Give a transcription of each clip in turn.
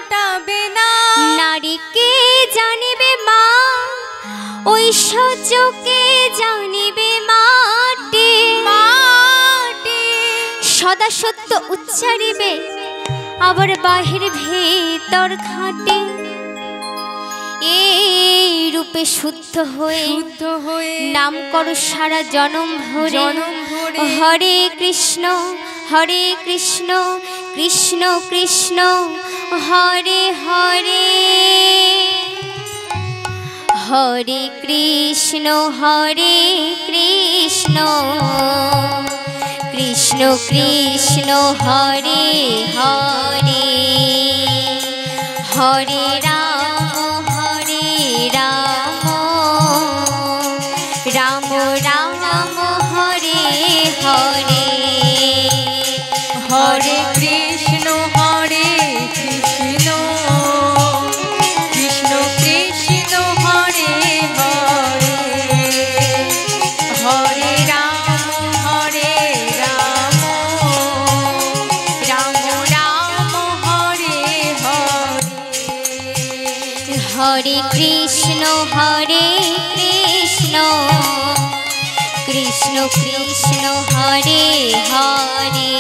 কাটাবে না। নারীকে জানিবে মা, ঐশ্বর্যকে জানিবে মাটি। সদা সত্য উচ্চারিবে, আবার বাহির ভেতর খাটে। এই রূপে শুদ্ধ হয়ে নাম করো সারা জনম ভরে। হরে কৃষ্ণ কৃষ্ণ কৃষ্ণ হরে হরে, হরে কৃষ্ণ কৃষ্ণ কৃষ্ণ হরে হরে, হরে রাম রাম রাম হরে হরে, হরে কৃষ্ণ কৃষ্ণ কৃষ্ণ হরে হরে, হরে রাম রাম রাম হরে হরে, হরে কৃষ্ণ কৃষ্ণ কৃষ্ণ হরে হরে,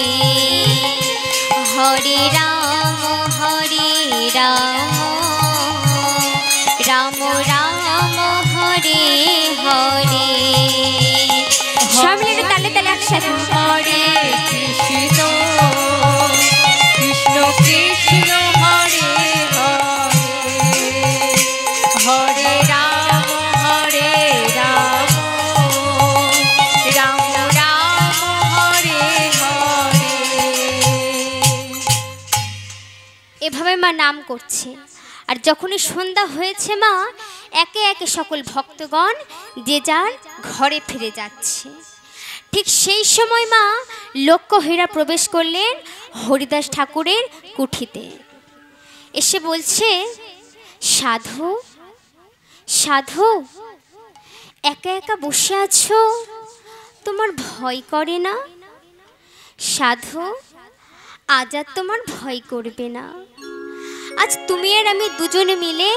হরে রাম রাম রাম হরে হরে। সব মিলে তালে তালে একসাথে। হরে কৃষ্ণ কৃষ্ণ কৃষ্ণ হরে হরে, হরে রাম রাম রাম হরে হরে। এভাবে মা নাম করছে। আর যখনই সন্ধ্যা হয়েছে মা একে একে সকল ভক্তগণ যে যার ঘরে ফিরে যাচ্ছে। ঠিক সেই সময় মা লক্ষ্যহীরা প্রবেশ করলেন হরিদাস ঠাকুরের কুঠিতে। এসে বলছে, সাধু সাধু একা একা বসে আছো, তোমার ভয় করে না? সাধু আজ আর তোমার ভয় করবে না। আজ তুমি আর আমি দুজনে মিলে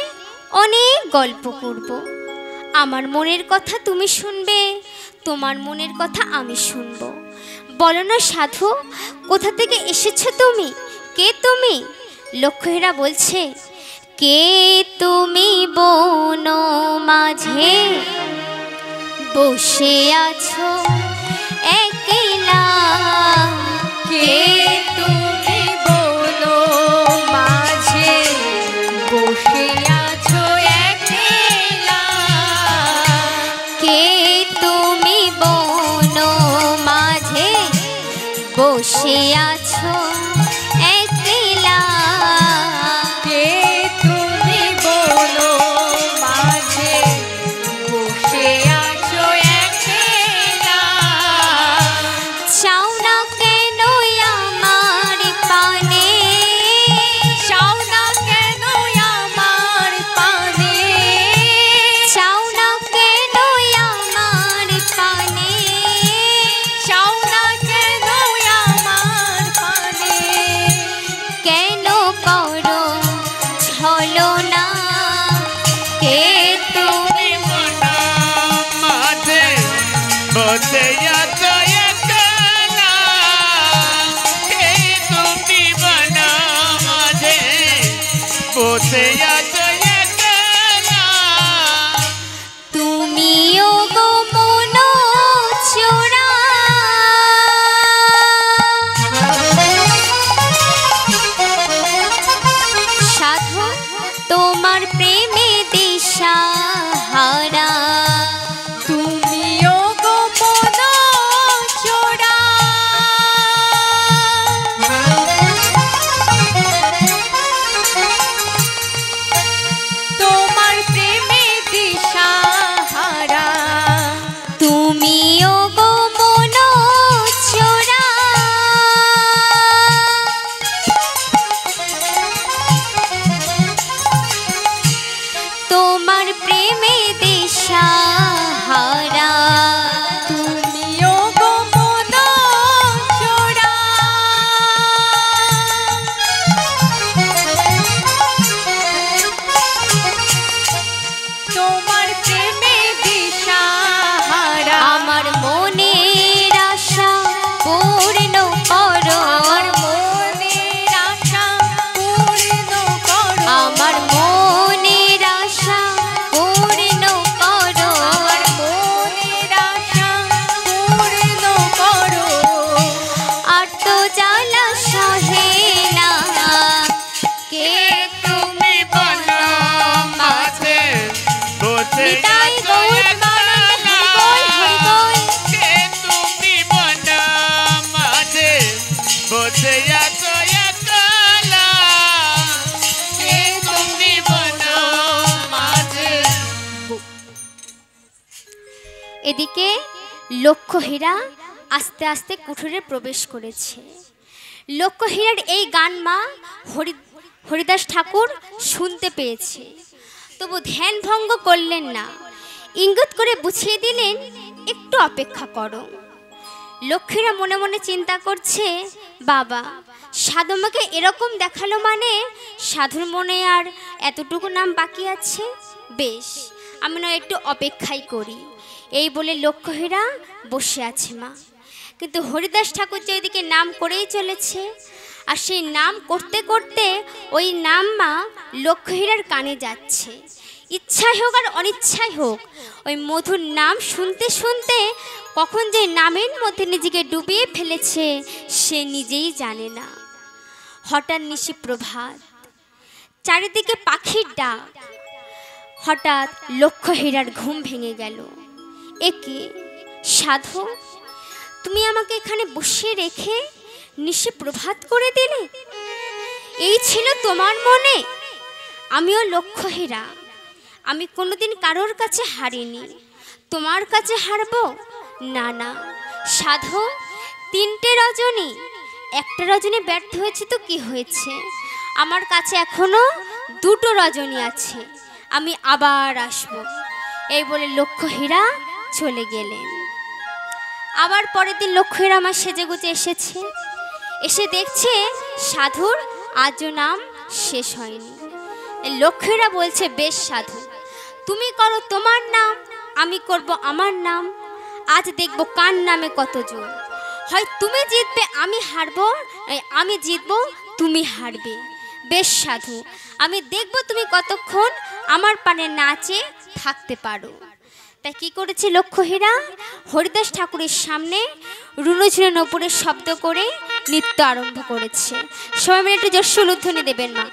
অনেক গল্প করব। আমার মনের কথা তুমি শুনবে, তোমার মনের কথা আমি শুনব। বলো না সাধু, কোথা থেকে এসেছো তুমি? কে তুমি? লক্ষ্যহীরা বলছে, কে তুমি বন মাঝে বসে আছো একলা? কে তুমি বলো মাঝে বসে আছো একলা? কে তুমি বন মাঝে বসে আছো একলা? কে তুমি বলো মাঝে বসে আছো একলা? চাও না কেন আমার পানে? চাও না কেন আমার পানে? চাও না কেন আমার পানে? চাও না কেন আমার পানে? কেন করো ছলনা? কে তুমি মাঝে বসে আছো একলা? কে তুমি বনা মাঝে বসে আছো একলা? তুমিও গো মন চোরা, সাধু তোমার প্রেমে দিশাহারা। তুমিও গো মন চোরা, তোমার প্রেমে দিশাহারা। তুমিও গো মন চোরা, এদিকে লক্ষ্যহীরা আস্তে আস্তে কুঠুরে প্রবেশ করেছে। লক্ষ্যহীরার এই গান মা হরিদাস ঠাকুর শুনতে পেয়েছে, তবু ধ্যান ভঙ্গ করলেন না, ইঙ্গিত করে বুঝিয়ে দিলেন একটু অপেক্ষা করো। লক্ষ্মীরা মনে মনে চিন্তা করছে, বাবা সাধু আমাকে এরকম দেখালো, মানে সাধুর মনে আর এতটুকু নাম বাকি আছে, বেশ আমি না একটু অপেক্ষাই করি। এই বলে লক্ষ্যহীরা বসে আছে মা। কিন্তু হরিদাস ঠাকুর যে ওইদিকে নাম করেই চলেছে, আর সেই নাম করতে করতে ওই নাম মা লক্ষ্যহীরার কানে যাচ্ছে। ইচ্ছাই হোক আর অনিচ্ছাই হোক, ওই মধুর নাম শুনতে শুনতে কখন যে নামের মধ্যে নিজেকে ডুবিয়ে ফেলেছে সে নিজেই জানে না। হঠাৎ নিশি প্রভাত, চারিদিকে পাখির ডাক, হঠাৎ লক্ষ্যহীরার ঘুম ভেঙে গেল। একে সাধু, তুমি আমাকে এখানে বসিয়ে রেখে নিশি প্রভাত করে দিলে? এই ছিল তোমার মনে? আমিও লক্ষ্যহীরা, আমি কোনোদিন কারোর কাছে হারিনি, তোমার কাছে হারবো না? না সাধু, 3টে রজনী, একটা রজনী ব্যর্থ হয়েছে তো কি হয়েছে, আমার কাছে এখনো 2টো রজনী আছে, আমি আবার আসব। এই বলে লক্ষ্যহীরা চলে গেলেন। আবার পরের দিন লক্ষ্যহীরা আমার সেজে গুজে এসেছে, এসে দেখছে সাধুর আজও নাম শেষ হয়নি। লক্ষ্মীরা বলছে, বেশ সাধু, তুমি করো তোমার নাম, আমি করব আমার নাম, আজ দেখব কার নামে কত জোর, হয় তুমি জিতবে আমি হারবো, আমি জিতবো তুমি হারবে। বেশ সাধু, আমি দেখব তুমি কতক্ষণ আমার পানে নাচে থাকতে পারো। তাই কি করেছে লক্ষ্যহীরা, হরিদাস ঠাকুরের সামনে রুনুঝুনো নপুরের শব্দ করে নৃত্য আরম্ভ করেছে। সবাই মিলে একটু জোরসে উলুধ্বনি দেবেন মা।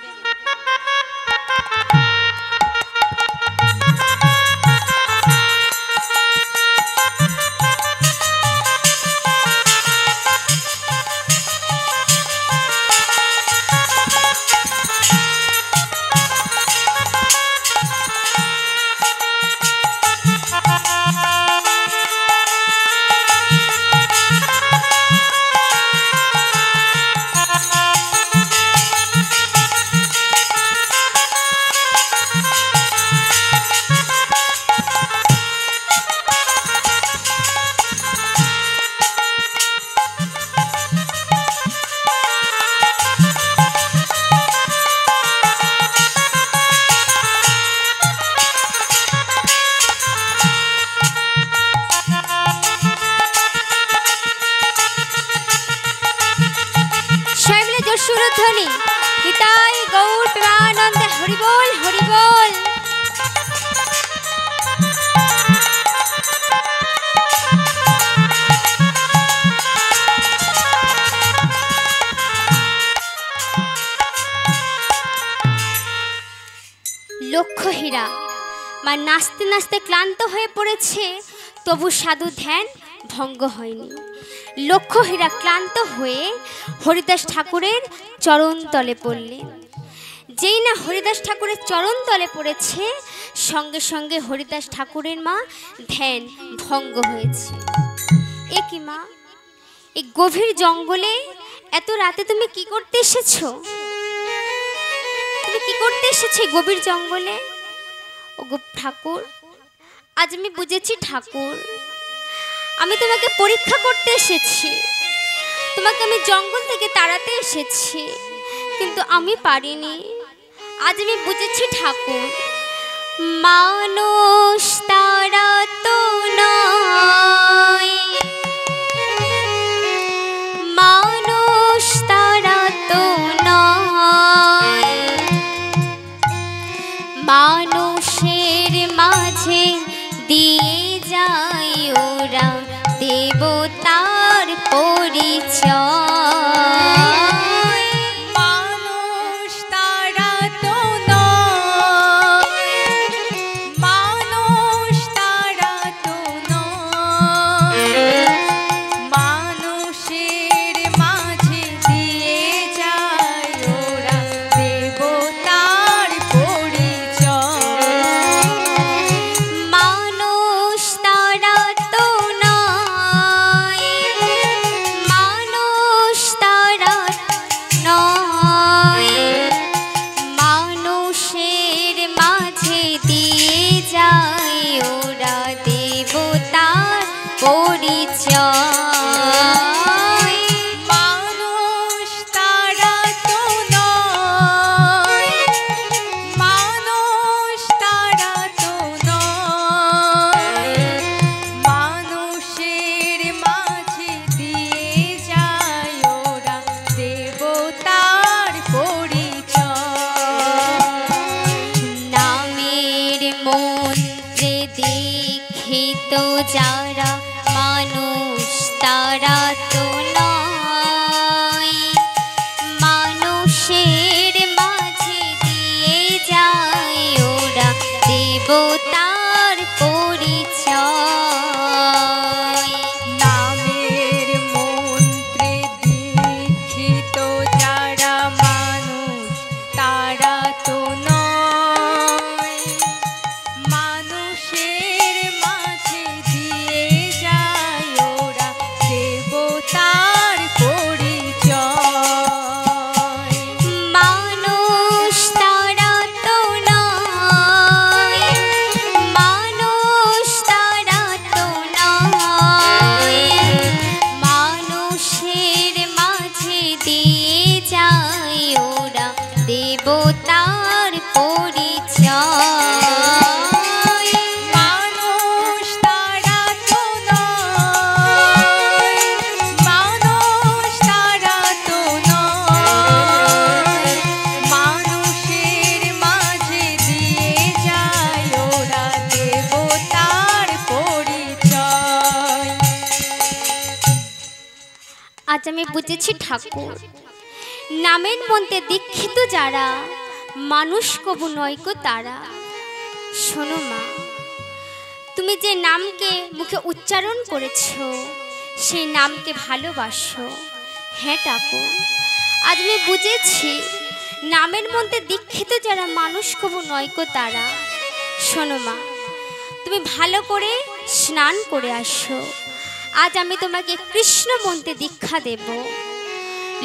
সুরধ্বনি হিতাই গৌর প্রেমানন্দে হরিবোল হরিবোল। লক্ষ্যহীরা মা নাচতে নাচতে ক্লান্ত হয়ে পড়েছে, তবু সাধু ধ্যান ভঙ্গ হয়নি। লক্ষ্যহীরা ক্লান্ত হয়ে হরিদাস ঠাকুরের চরণ তলে পড়লেন। যেই না হরিদাস ঠাকুরের চরণ তলে পড়েছে, সঙ্গে সঙ্গে হরিদাস ঠাকুরের মা ধ্যান ভঙ্গ হয়েছে। এ কি মা, এই গভীর জঙ্গলে এত রাতে তুমি কি করতে এসেছো? তুমি কি করতে এসেছো গভীর জঙ্গলে? ও গো ঠাকুর, আজ আমি বুঝেছি ঠাকুর, আমি তোমাকে পরীক্ষা করতে এসেছি, তোমাকে আমি জঙ্গল থেকে তাড়াতে এসেছি, কিন্তু আমি পারিনি। আজ আমি বুঝেছি ঠাকুর, মানুষ তারা তো নয়, মানুষ তারা তো নয়, মানুষের মাঝে দিয়ে যায় ওরা দেবতার পরিচয়। মানুষ তারা তো নয়, মানুষ তারা তো নয়, মানুষের মাঝে দিয়ে যায় ওরা দেবতার পরিচয়। মানুষ তারা দেবতার পরিচয়। নামের মন্ত্রে দীক্ষিত যারা মানুষ তারা তো নয়, মানুষের মাঝে দিয়ে যায় ওরা দেবতার পরিচয়। মানুষ তারা তো নয়, মানুষ তারা তো নয়, মানুষের মাঝে দিয়ে যায় ওরা দেবতার পরিচয়। মানুষ তারা তো নয়, মানুষ তারা তো নয়, মানুষের মাঝে দিয়ে যায় ওরা দেবতার পরিচয়। আজ আমি বুঝেছি ঠাকুর, নামের মধ্যে দীক্ষিত যারা মানুষ কবু নয়কো তারা। শোনো মা, তুমি যে নামকে মুখে উচ্চারণ করেছো সেই নামকে ভালোবাসো। হ্যাঁ ঠাকুর, আজ আমি বুঝেছি নামের মধ্যে দীক্ষিত যারা মানুষ কবু নয়কো তারা। শোনো মা, তুমি ভালো করে স্নান করে আসো। আজ আমি তোমাকে কৃষ্ণ মন্ত্রে দীক্ষা দেব।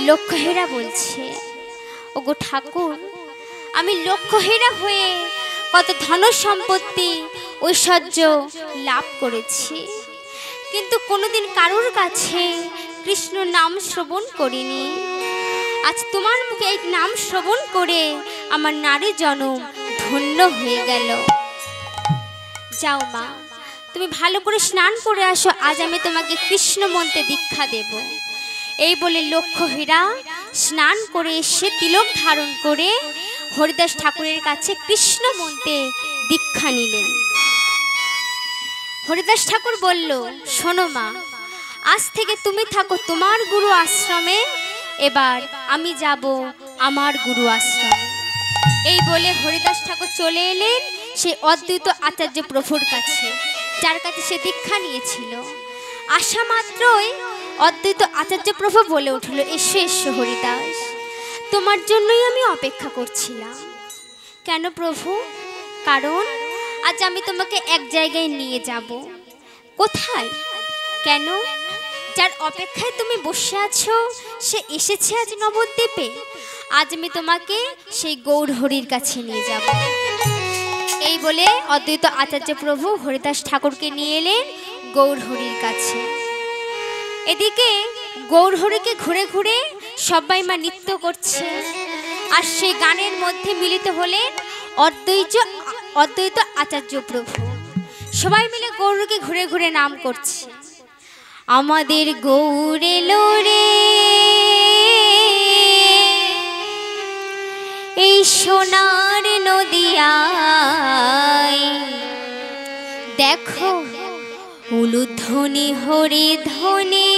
লক্ষ্যহীরা বলছে, ওগো ঠাকুর, আমি লক্ষ্যহীরা হয়ে কত ধন সম্পত্তি ঐশ্বর্য লাভ করেছি, কিন্তু কোনোদিন কারোর কাছে কৃষ্ণ নাম শ্রবণ করিনি। আজ তোমার মুখে এই নাম শ্রবণ করে আমার নারী জনম ধন্য হয়ে গেল। যাও মা, তুমি ভালো করে স্নান করে আসো। আজ আমি তোমাকে কৃষ্ণ মন্ত্রে দীক্ষা দেব। এই বলে লক্ষ্যহীরা স্নান করে এসে তিলক ধারণ করে হরিদাস ঠাকুরের কাছে কৃষ্ণ মন্ত্রে দীক্ষা নিলেন। হরিদাস ঠাকুর বলল, শোনো মা, আজ থেকে তুমি থাকো তোমার গুরু আশ্রমে, এবার আমি যাব আমার গুরু আশ্রমে। এই বলে হরিদাস ঠাকুর চলে এলেন সেই অদ্বৈত আচার্য প্রভুর কাছে, যার কাছে সে দীক্ষা নিয়েছিল। আসা মাত্রই অদ্বৈত আচার্য প্রভু বলে উঠল, এসো এসো হরিদাস, তোমার জন্যই আমি অপেক্ষা করছিলাম। কেন প্রভু? কারণ আজ আমি তোমাকে এক জায়গায় নিয়ে যাব। কোথায়? কেন? যার অপেক্ষায় তুমি বসে আছো সে এসেছে আজ নবদ্বীপে। আজ আমি তোমাকে সেই গৌরহরির কাছে নিয়ে যাব। এই বলে অদ্বৈত আচার্য প্রভু হরিদাস ঠাকুরকে নিয়ে এলেন গৌরহরির কাছে। এদিকে গৌরহরিকে ঘুরে ঘুরে সবাই মা নৃত্য করছে, আর সেই গানের মধ্যে মিলিত হলেন অদ্বৈত আচার্য প্রভু। সবাই মিলে গৌরকে ঘুরে ঘুরে নাম করছে, আমাদের গৌর এলো রে এই সোনার নদিয়ায়, দেখো উলুধ্বনি হরিধ্বনি।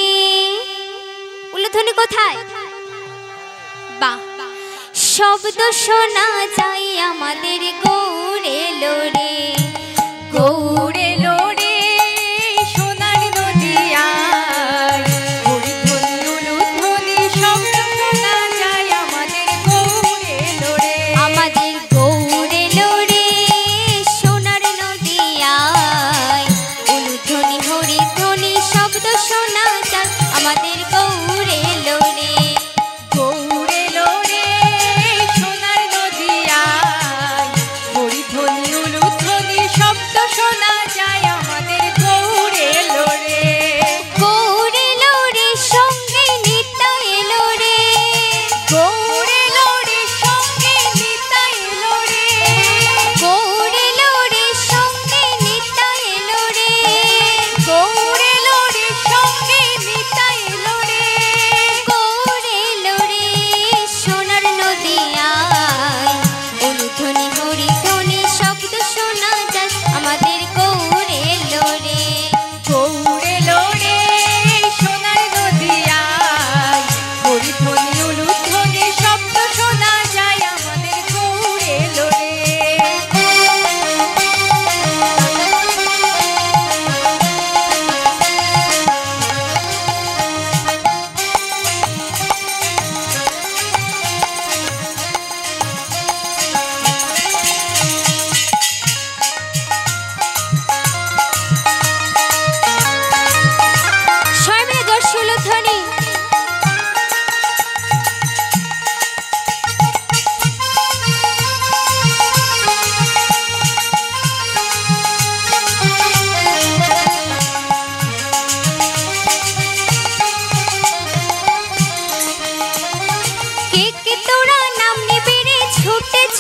উলুধ্বনি কোথায়? বাহ, শব্দ শোনা যায় আমাদের গৌর এলো রে, গৌর এলো রে সোনার নদিয়ায়, হরিধ্বনি উলুধ্বনি শব্দ শোনা যায় আমাদের গৌর এলো রে, আমাদের গৌর এলো রে সোনার নদিয়ায়, উলুধ্বনি হরিধ্বনি শব্দ শোনা যায় আমাদের গৌর এলো রে। গৌর এলো রে সোনার নদিয়ায়,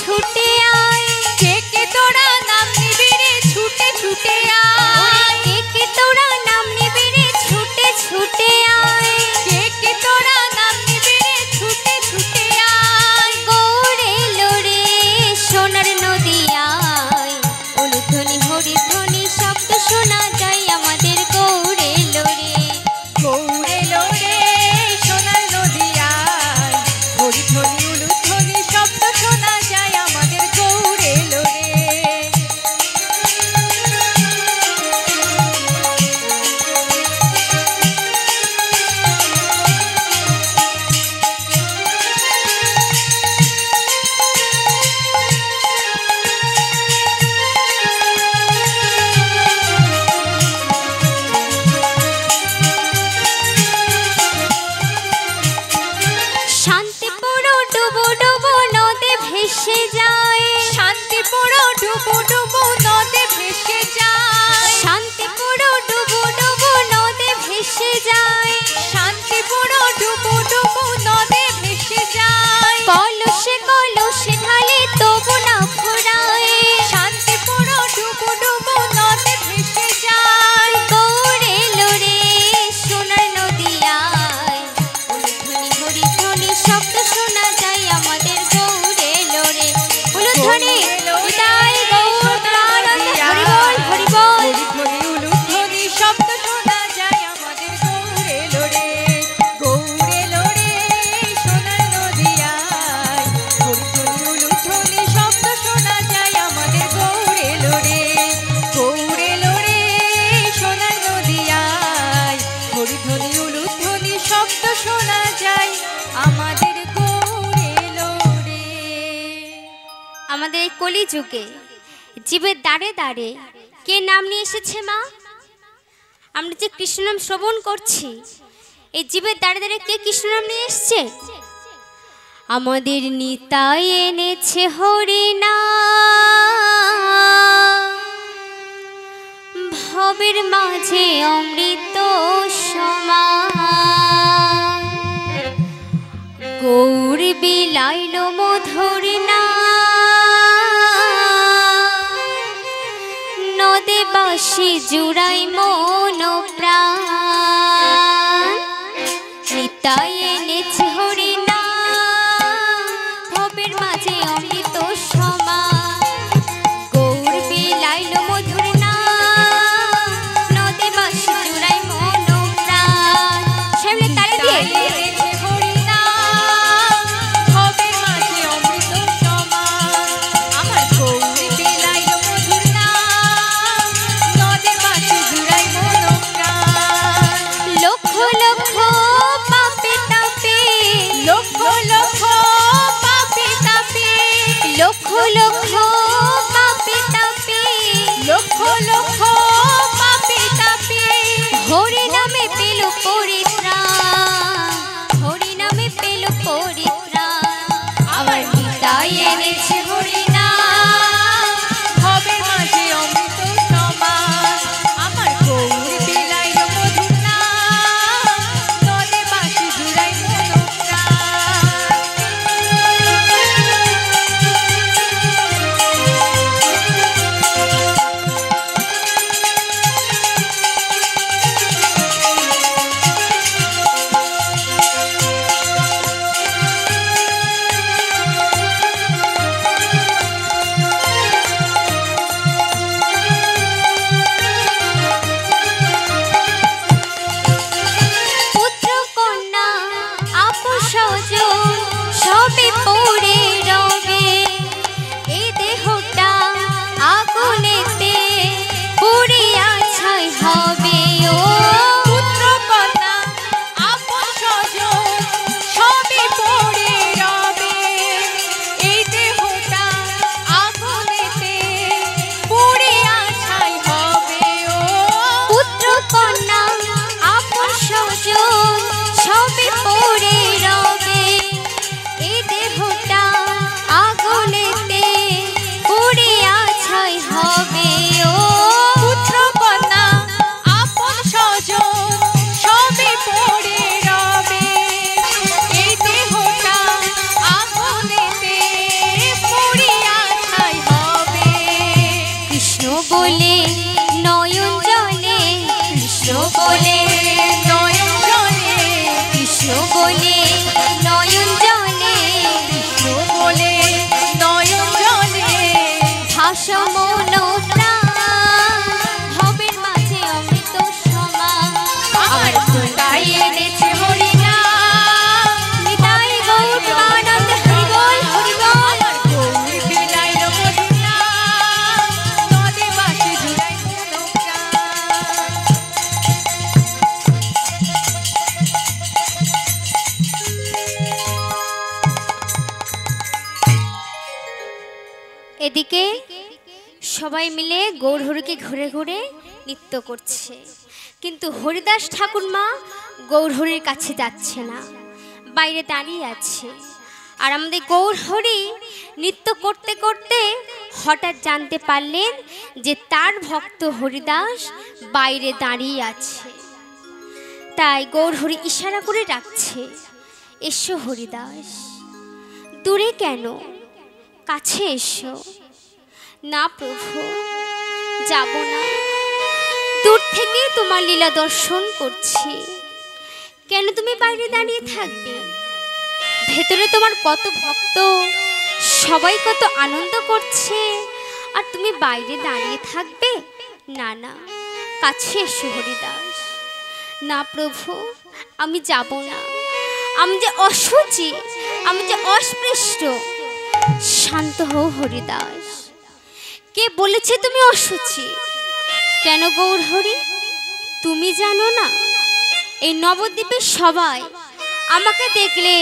ছুটে আয়, কে কে তোরা নাম নিবি রে ছুটে ছুটে আয়, কে কে তোরা নাম নিবি রে ছুটে ছুটে আয়, কে কে তোরা নাম নিবি রে ছুটে ছুটে আয়। গৌড় এলো রে সোনার নদিয়ায়, উলুধ্বনি হরিধ্বনি শব্দ শোনা যায় আমাদের গৌড় এলো রে। গৌড় এলো রে সোনার নদিয়ায়, হরিধ্বনি উলুধ্বনি শব্দ শোনা যায় আমাদের গৌড় এলো রে। শান্তিপুর ডুবু ডুবু নদে ভেসে যায়, শান্তিপুর ডুবু ডুবু নদে ভেসে যায়, শান্তিপুর ডুবু ডুবু নদে ভেসে যায়, শান্তিপুর ডুবু ডুবু নদে ভেসে যায়। কলসে কলসে ঢালে তবু না ফুরায়, শান্তিপুর ডুবু ডুবু নদে ভেসে যায়। গৌড় এলো রে সোনার নদিয়ায়, উলুধ্বনি হরিধ্বনি শব্দ শোনা যায় আমাদের গৌড় এলো রে। উলুধ্বনি নিতাই গৌর প্রাণানন্দ হরি বল হরি বল। হরিধ্বনি উলুধ্বনি শব্দ শোনা যায় আমাদের গৌড় এলো রে। গৌড় এলো রে সোনার নদিয়ায়, হরিধ্বনি উলুধ্বনি শব্দ শোনা যায় আমাদের গৌড় এলো রে। গৌড় এলো রে সোনার নদিয়ায়, হরিধ্বনি উলুধ্বনি শব্দ শোনা যায় আমাদের গৌড় এলো রে। আমাদের এই কলিযুগে জীবের দাঁড়ে দাঁড়ে কে নাম নিয়ে এসেছে মা? আমরা যে কৃষ্ণ নাম শ্রবণ করছি, এই জীবের দাঁড়ে দাঁড়ে কে কৃষ্ণ নাম নিয়ে এসছে? আমাদের নিতাই এনেছে হরিনাম, ভবের মাঝে অমৃত সমান, গৌর বিলাইল মধুর নাম, নদে বাসি জুড়াই মন প্রাণ, নিতাই এনেছে হরিনাম, ভবের মাঝে অমৃত সমান, গৌর বিলাইল মধুর নাম, নদে বাসি জুড়াই মন প্রাণ। সামনে তালে দিয়ে এনেছে হরিনাম, ভবের মাঝে অমৃত সমান, আমার গৌরী বিলাইল মধুর নাম, নদে বাসি জুড়াই মন প্রাণ। লক্ষ লক্ষ পাপে তাপে, লক্ষ লক্ষ পাপে তাপে, লক্ষ লক্ষ পাপে তাপে, লক্ষ লক্ষ পাপে তাপে, হরি নামে পেল পরিত্রাণ, হরি নামে পেল পরিত্রাণ। আমার নিতাই এনেছে হরিনাম, ভবের মাঝে অমৃত সমান, আমার গৌরী বিলাইল মধুর নাম, নদে বাসি জুড়াই মন প্রাণ। ভাষা মন প্রাণ ভবের মাঝে অমৃত সমান আমার ফুল গায়ে এনেছে হরিনাম নিতাই গৌর প্রেমানন্দ হরি বল হরি বল গৌর বিলাইল মধুর নাম নদে বাসে জুড়াই মন প্রাণ। এদিকে সবাই মিলে গৌরহরিকে ঘুরে ঘুরে নৃত্য করছে, কিন্তু হরিদাস ঠাকুরমা গৌরহরির কাছে যাচ্ছে না, বাইরে দাঁড়িয়ে আছে। আর আমাদের গৌরহরি নৃত্য করতে করতে হঠাৎ জানতে পারলেন যে তার ভক্ত হরিদাস বাইরে দাঁড়িয়ে আছে। তাই গৌরহরি ইশারা করে ডাকছে, এসো হরিদাস। দূরে কেন, কাছে এসো। না প্রভু, যাব না, দূর থেকে তোমার লীলা দর্শন করছি। কেন তুমি বাইরে দাঁড়িয়ে থাকবে? ভেতরে তোমার কত ভক্ত, সবাই কত আনন্দ করছে, আর তুমি বাইরে দাঁড়িয়ে থাকবে? না না, কাছে এসো হরিদাস। না প্রভু, আমি যাব না, আমি যে অশুচি, আমি যে অস্পৃষ্ট। শান্ত হও হরিদাস। কে বলেছে তুমি অশুচি? কেন গৌরহরি, তুমি জানো না এই নবদ্বীপের সবাই আমাকে দেখলে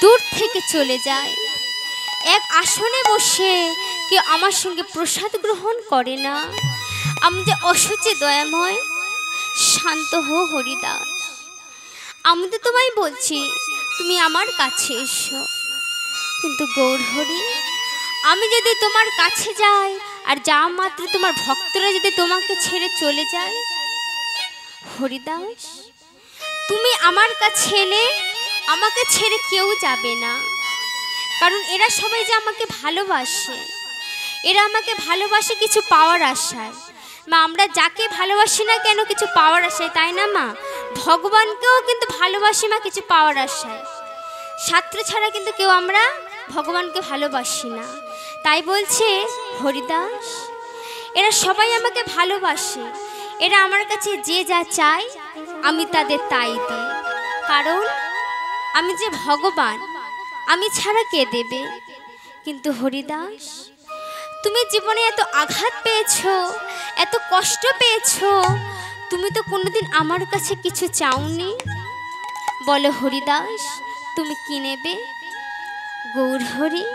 দূর থেকে চলে যায়। এক আসনে বসে কেউ আমার সঙ্গে প্রসাদ গ্রহণ করে না। আমি যে অশুচি দয়াময়। শান্ত হও হরিদাস। আমি তো তোমায় বলছি তুমি আমার কাছে এসো। কিন্তু গৌরহরি, আমি যদি তোমার কাছে যাই আর যা মাত্র তোমার ভক্তরা যদি তোমাকে ছেড়ে চলে যায়, হরিদাস তুমি আমার কাছে এলে আমাকে ছেড়ে কেউ যাবে না। কারণ এরা সবাই যে আমাকে ভালোবাসে, এরা আমাকে ভালোবাসে কিছু পাওয়ার আশায়। মা, আমরা যাকে ভালোবাসি না কেন কিছু পাওয়ার আশায়, তাই না মা? ভগবানকেও কিন্তু ভালোবাসি মা কিছু পাওয়ার আশায়। ছাত্র ছাড়া কিন্তু কেউ আমরা ভগবানকে ভালোবাসি না। তাই বলছে হরিদাস, এরা সবাই আমাকে ভালোবাসে, এরা আমার কাছে যে যা চায় আমি তাদের তাই দিই। কারণ আমি যে ভগবান, আমি ছাড়া কে দেবে? কিন্তু হরিদাস, তুমি জীবনে এত আঘাত পেয়েছো, এত কষ্ট পেয়েছো, তুমি তো কোনোদিন আমার কাছে কিছু চাওনি। বলো হরিদাস, তুমি কি নেবে? গৌরহরি,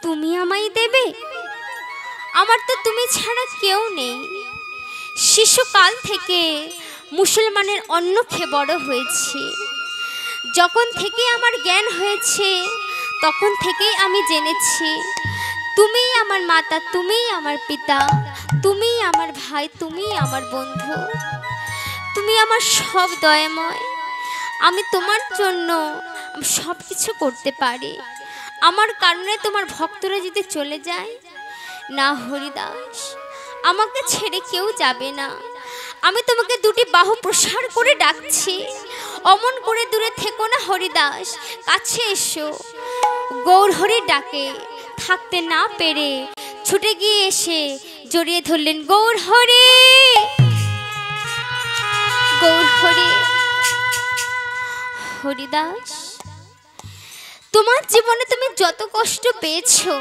তুমি আমায় দেবে? আমার তো তুমি ছাড়া কেউ নেই। শিশুকাল থেকে মুসলমানের অন্ন খেয়ে বড় হয়েছি। যখন থেকে আমার জ্ঞান হয়েছে তখন থেকেই আমি জেনেছি তুমিই আমার মাতা, তুমিই আমার পিতা, তুমিই আমার ভাই, তুমিই আমার বন্ধু, তুমি আমার সব দয়াময়। আমি তোমার জন্য সব কিছু করতে পারি। আমার কারণে তোমার ভক্তরা যদি চলে যায়, না হরিদাস, আমাকে ছেড়ে কেউ যাবে না। আমি তোমাকে দুটি বাহু প্রসার করে ডাকছি, অমন করে দূরে থেকো না হরিদাস, কাছে এসো। গৌরহরি ডাকে থাকতে না পেরে ছুটে গিয়ে এসে জড়িয়ে ধরলেন গৌরহরি। গৌরহরি, হরিদাস, তোমার জীবনে তুমি যত কষ্ট পেয়েছো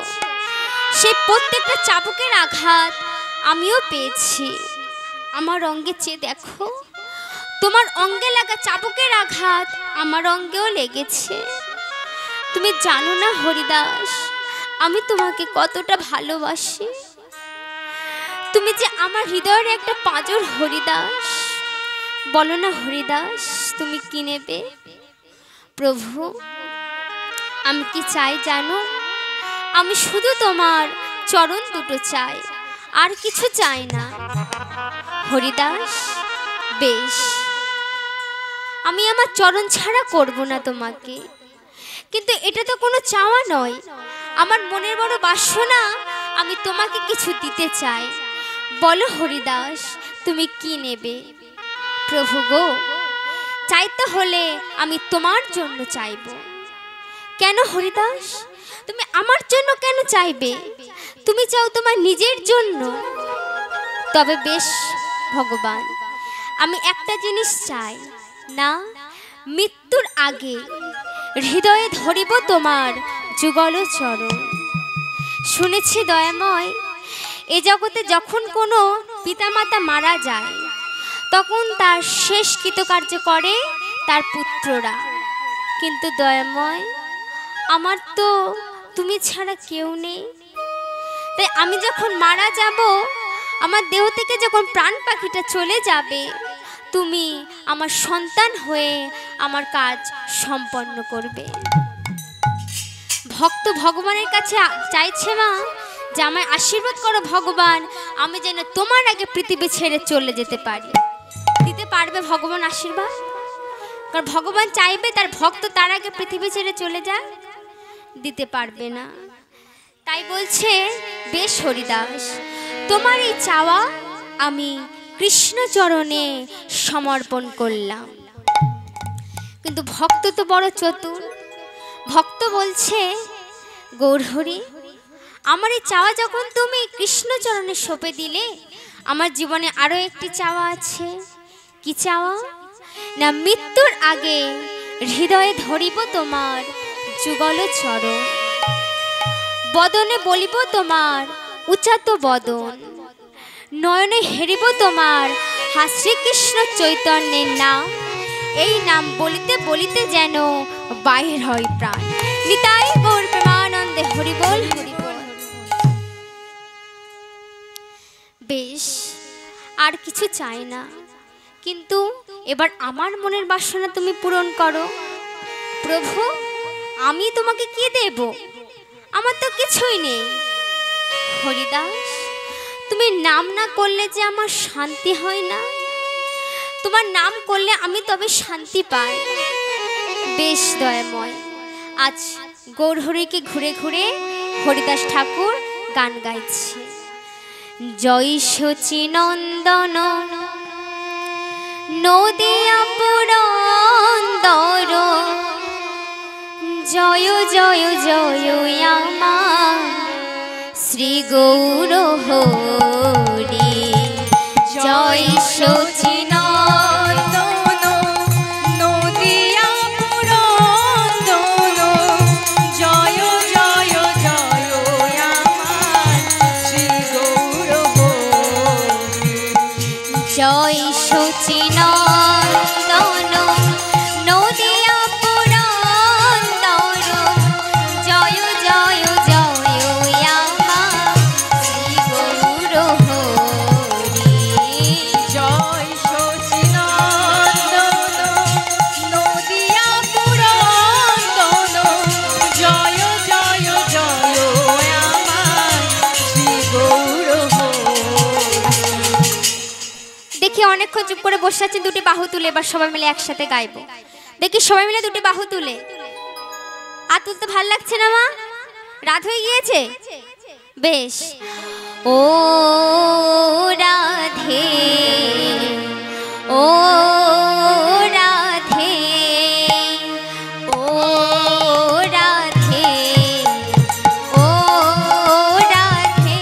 সেই প্রত্যেকটা চাবুকের আঘাত আমিও পেয়েছি। আমার অঙ্গে চেয়ে দেখো, তোমার অঙ্গে লাগা চাবুকের আঘাত আমার অঙ্গেও লেগেছে। তুমি জানো না হরিদাস, আমি তোমাকে কতটা ভালোবাসি। তুমি যে আমার হৃদয়ের একটা পাঁজর হরিদাস। বলো না হরিদাস, তুমি কি নেবে? প্রভু, আমি কি চাই জানো? আমি শুধু তোমার চরণ দুটো চাই, আর কিছু চাই না। হরিদাস, বেশ, আমি আমার চরণ ছাড়া করব না তোমাকে। কিন্তু এটা তো কোনো চাওয়া নয়, আমার মনের বড় বাসনা, আমি তোমাকে কিছু দিতে চাই। বলো হরিদাস, তুমি কি নেবে? প্রভু গো, চাইতে হলে আমি তোমার জন্য চাইব। কেন হরিদাস, তুমি আমার জন্য কেন চাইবে? তুমি চাও তোমার নিজের জন্য, তবে বেশ ভগবান, আমি একটা জিনিস চাই না, মৃত্যুর আগে হৃদয়ে ধরিব তোমার যুগল চরণ। শুনেছি দয়াময়, এ জগতে যখন কোনো পিতামাতা মারা যায় তখন তার শেষ কৃতকার্য করে তার পুত্ররা, কিন্তু দয়াময় আমার তো তুমি ছাড়া কেউ নেই। তাই আমি যখন মারা যাব, আমার দেহ থেকে যখন প্রাণ পাখিটা চলে যাবে, তুমি আমার সন্তান হয়ে আমার কাজ সম্পন্ন করবে। ভক্ত ভগবানের কাছে চাইছে মা যে আমায় আশীর্বাদ করো ভগবান, আমি যেন তোমার আগে পৃথিবী ছেড়ে চলে যেতে পারি। দিতে পারবে ভগবান আশীর্বাদ? কারণ ভগবান চাইবে তার ভক্ত তার আগে পৃথিবী ছেড়ে চলে যাক? দিতে পারবে না। তাই বলছে, বেশ হরিদাস, তোমার এই চাওয়া আমি কৃষ্ণচরণে সমর্পণ করলাম। কিন্তু ভক্ত তো বড় চতুর। ভক্ত বলছে, গৌরহরি, আমার এই চাওয়া যখন তুমি কৃষ্ণচরণে সঁপে দিলে, আমার জীবনে আরো একটি চাওয়া আছে। কি চাওয়া? না, মৃত্যুর আগে হৃদয়ে ধরিব তোমার যুগল চরণ, বদনে বলিব তোমার উচ্চাত বদন, নয়নে হেরিব তোমার হা শ্রীকৃষ্ণ চৈতন্যের নাম। এই নাম বলিতে বলিতে যেন বাহির হয় প্রাণ। নিতাই গৌর প্রেমানন্দে হরি বল হরি বল। বেশ, আর কিছু চাই না, কিন্তু এবার আমার মনের বাসনা তুমি পূরণ করো। প্রভু, আমি তোমাকে কি দেব? আমার তো কিছুই নেই। হরিদাস, তুমি নাম না করলে যে আমার শান্তি হয় না, তোমার নাম করলে আমি তবে শান্তি পাই। বেশ দয়াময়, আজ গৌরহরিকে ঘুরে ঘুরে হরিদাস ঠাকুর গান গাইছে। জয় শচীনন্দন নদিয়া পুরন্দর, জয় জয় জয় আমার শ্রী গৌর হরি। জয় শচীনন্দন নদিয়া পুরন্দন, জয় জয় জয় আমার শ্রী গৌর হরি। জয় শচীনন্দন নদিয়া পুরন্দর, জয় জয় জয় আমার শ্রী গৌর হরি। জয় শচীনন্দন নদিয়া পুরন্দন, জয় জয় জয় আমার শ্রী গৌর হরি। দেখি অনেকক্ষণ চুপ করে বসে আছেন, দুটি বাহু তুলে এবার সবাই মিলে একসাথে গাইবো। দেখি সবাই মিলে দুটি বাহু তুলে। আর তুলতে ভাল লাগছে না মা? রাত হয়ে গিয়েছে? বেশ। ও রাধে, ও রাধে, ও রাধে, ও রাধে।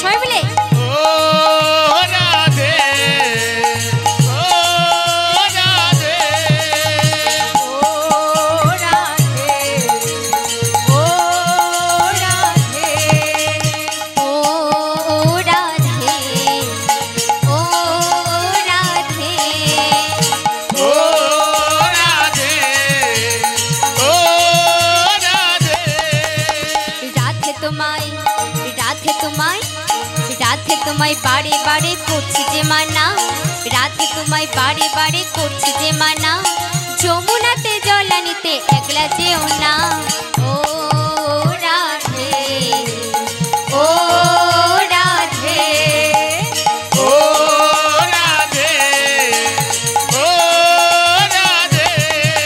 সবাই মিলে ও রাধে, ও রাধে, ও রাধে, ও রাধে, ও রাধে, ও রাধে, ও রাধে, ও রাধে। রাধে তোমায়, রাধে তোমায়, রাধে তোমায় বারে বারে করছি যে মানা, রাধে তোমায় বারে বারে করছি যে মানা, যমুনাতে জল আনিতে একলা যেও না। ও রাধে, ও রাধে, ও রাধে, ও রাধে। ও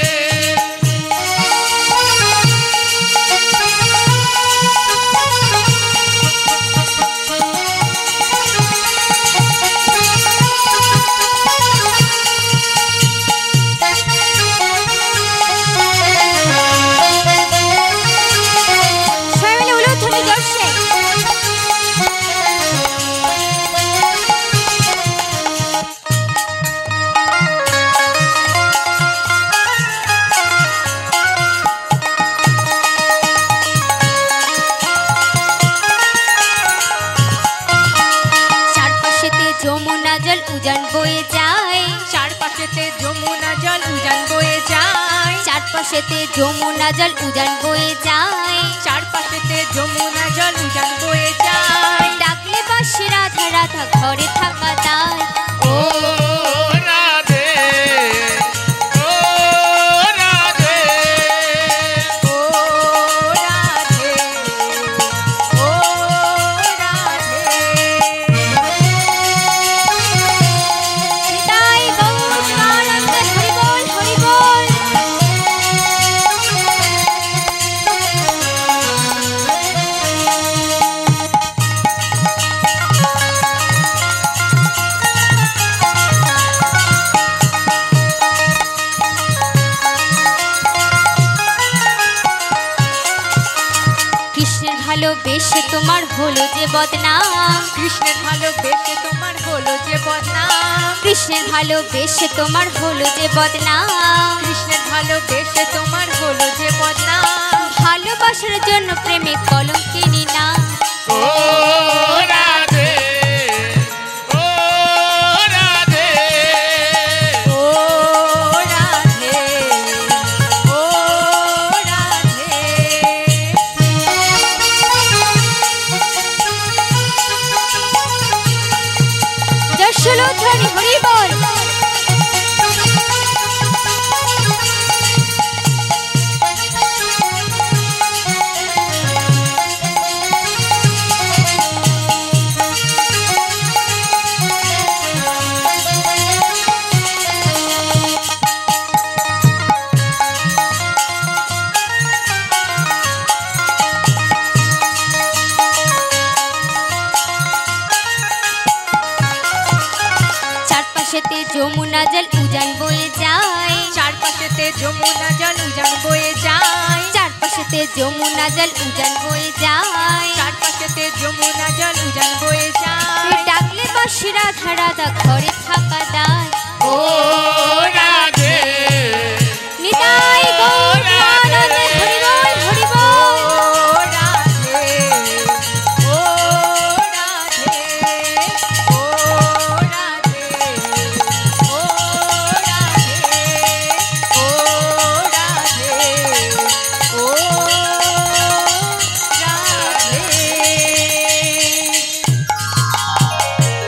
উজান বয়ে যায়, চারপাশেতে যমুনা জল উজান বয়ে যায়, চারপাশেতে যমুনা জল উজান বয়ে যায়, চারপাশেতে যমুনা জল উজান বয়ে যায়। ডাকলে বাঁশি রাধা রাধা ঘরে থাকা দায়। ও রাধে ও রাধে ও রাধে ও রাধে। তাই গৌর প্রেমানন্দে হরি বল হরি বল। কৃষ্ণের ভালোবেসে তোমার হলো যে বদনাম, কৃষ্ণের ভালোবেসে তোমার হলো যে বদনাম, কৃষ্ণের ভালোবেসে তোমার হলো যে বদনাম, কৃষ্ণের ভালোবেসে তোমার হলো যে বদনাম। ভালোবাসার জন্য প্রেমে কলঙ্কিনী না। ও রাধে ও রাধে ও রাধে ও রাধে। যশোলোধ্বনি হরি বল। চারপাশেতে যমুনা জল উজান বয়ে যায়, চারপাশেতে যমুনা জল উজান বয়ে যায়, চারপাশেতে যমুনা জল উজান বয়ে যায়, চারপাশেতে যমুনা জল উজান বয়ে যায়। ডাকলে বাঁশি রাধা রাধা ঘরে থাকা দায়। ও রাধে